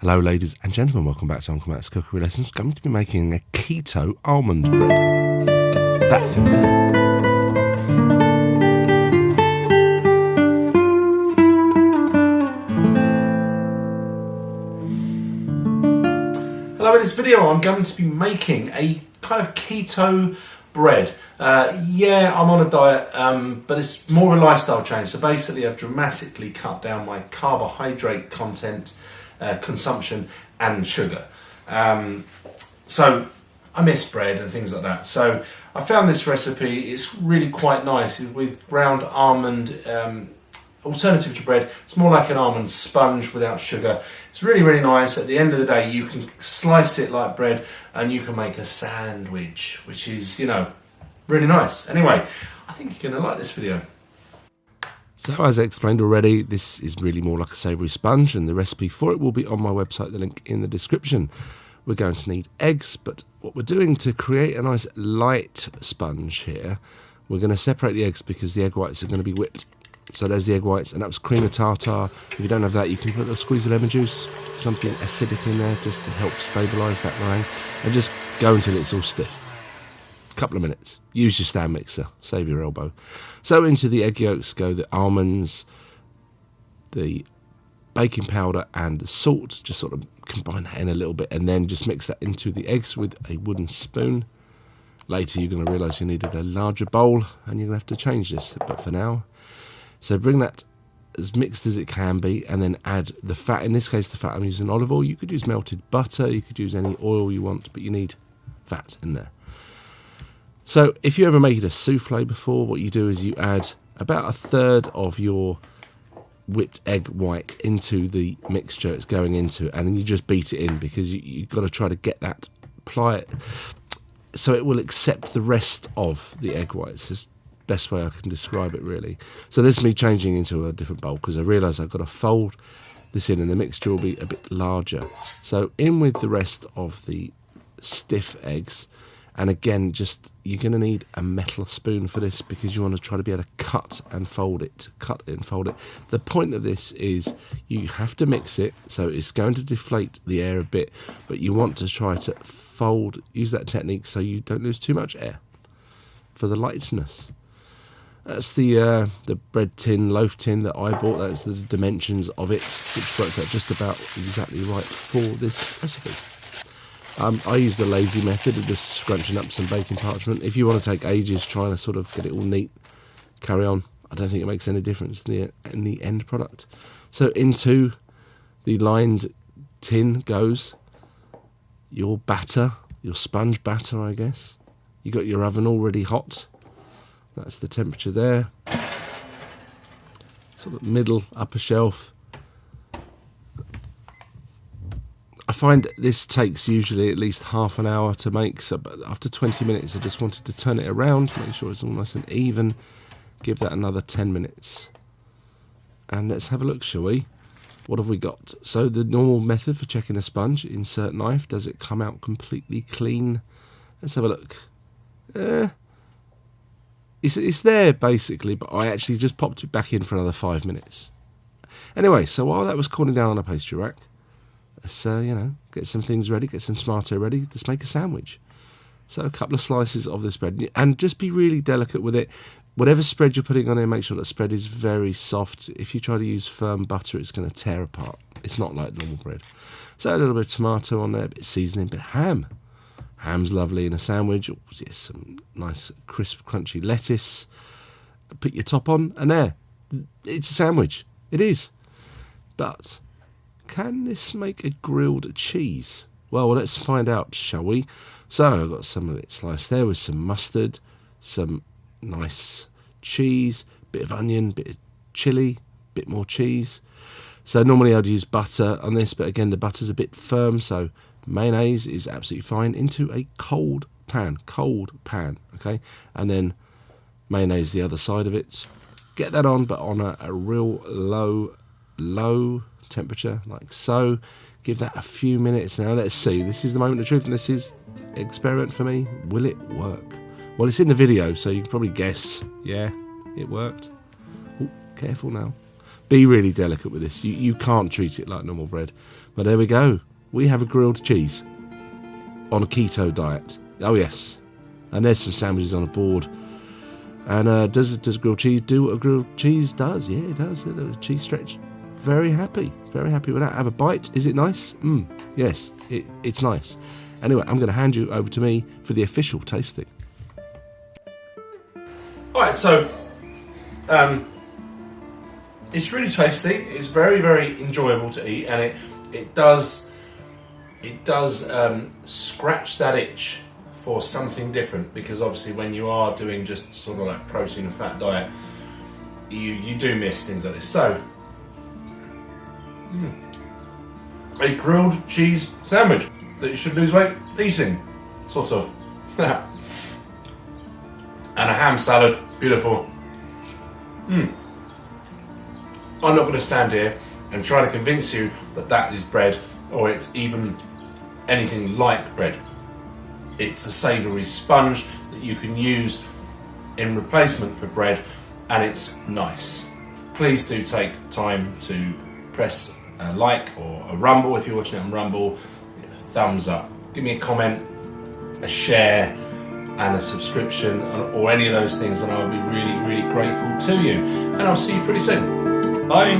Hello ladies and gentlemen, welcome back to Uncle Matt's Cookery Lessons. I'm going to be making a keto almond bread. That thing there. Hello, in this video I'm going to be making a kind of keto bread. Yeah, I'm on a diet, but it's more of a lifestyle change. So basically I've dramatically cut down my carbohydrate content, consumption and sugar. So I miss bread and things like that. So I found this recipe. It's really quite nice. It's with ground almond, alternative to bread. It's more like an almond sponge without sugar. It's really, really nice. At the end of the day, you can slice it like bread and you can make a sandwich, which is, you know, really nice. Anyway, I think you're going to like this video. So as I explained already, this is really more like a savoury sponge, and the recipe for it will be on my website, the link in the description. We're going to need eggs, but what we're doing to create a nice light sponge here, we're going to separate the eggs because the egg whites are going to be whipped. So there's the egg whites, and that was cream of tartar. If you don't have that, you can put a squeeze of lemon juice, something acidic in there just to help stabilise that meringue, and just go until it's all stiff. Couple of minutes. Use your stand mixer, save your elbow. So into the egg yolks go the almonds, the baking powder and the salt. Just sort of combine that in a little bit and then just mix that into the eggs with a wooden spoon. Later you're going to realise you needed a larger bowl and you're going to have to change this, but for now, so bring that as mixed as it can be and then add the fat. In this case the fat I'm using olive oil. You could use melted butter, you could use any oil you want, but you need fat in there. So if you ever made a souffle before, what you do is you add about a third of your whipped egg white into the mixture it's going into, and then you just beat it in because you've got to try to get that, apply it so it will accept the rest of the egg whites. It's the best way I can describe it really. So this is me changing into a different bowl because I realise I've got to fold this in and the mixture will be a bit larger. So in with the rest of the stiff eggs. And again, just you're going to need a metal spoon for this because you want to try to be able to cut and fold it. Cut it and fold it. The point of this is you have to mix it, so it's going to deflate the air a bit, but you want to try to fold, use that technique so you don't lose too much air for the lightness. That's the bread tin, loaf tin that I bought. That's the dimensions of it, which worked out just about exactly right for this recipe. I use the lazy method of just scrunching up some baking parchment. If you want to take ages trying to sort of get it all neat, carry on. I don't think it makes any difference in the end product. So into the lined tin goes your batter, your sponge batter, I guess. You got your oven already hot. That's the temperature there. Sort of middle, upper shelf. I find this takes usually at least half an hour to make, so but after 20 minutes I just wanted to turn it around, make sure it's all nice and even, give that another 10 minutes. And let's have a look, shall we? What have we got? So the normal method for checking a sponge, insert knife, does it come out completely clean? Let's have a look. It's there basically, but I actually just popped it back in for another 5 minutes. Anyway, so while that was cooling down on a pastry rack, so, you know, get some things ready, get some tomato ready, let's make a sandwich. So a couple of slices of this bread, and just be really delicate with it. Whatever spread you're putting on it, make sure that spread is very soft. If you try to use firm butter, it's going to tear apart. It's not like normal bread. So a little bit of tomato on there, a bit of seasoning, a bit of ham. Ham's lovely in a sandwich. Oh, yes, some nice crisp, crunchy lettuce. Put your top on, and there. It's a sandwich. It is. But can this make a grilled cheese? Well, let's find out, shall we? So I've got some of it sliced there with some mustard, some nice cheese, bit of onion, bit of chilli, bit more cheese. So normally I'd use butter on this, but again the butter's a bit firm, so mayonnaise is absolutely fine into a cold pan, okay? And then mayonnaise the other side of it. Get that on, but on a real low temperature, like so. Give that a few minutes now. Let's see. This is the moment of truth, and this is experiment for me. Will it work? Well, it's in the video, so you can probably guess. Yeah, it worked. Ooh, careful now. Be really delicate with this. You can't treat it like normal bread. But there we go. We have a grilled cheese on a keto diet. Oh yes. And there's some sandwiches on the board. And does grilled cheese do what a grilled cheese does? Yeah, it does. A cheese stretch. Very happy with that. Have a bite. Is it nice? Yes, it's nice. Anyway, I'm going to hand you over to me for the official tasting. All right, so it's really tasty. It's very, very enjoyable to eat, and it does scratch that itch for something different, because obviously when you are doing just sort of like protein and fat diet, you do miss things like this. So, a grilled cheese sandwich that you should lose weight eating, sort of. And a ham salad, beautiful. I'm not going to stand here and try to convince you that that is bread, or it's even anything like bread. It's a savoury sponge that you can use in replacement for bread, and it's nice. Please do take time to press a like or a rumble if you're watching it on Rumble, a thumbs up, give me a comment, a share and a subscription, or any of those things, and I'll be really, really grateful to you. And I'll see you pretty soon. Bye.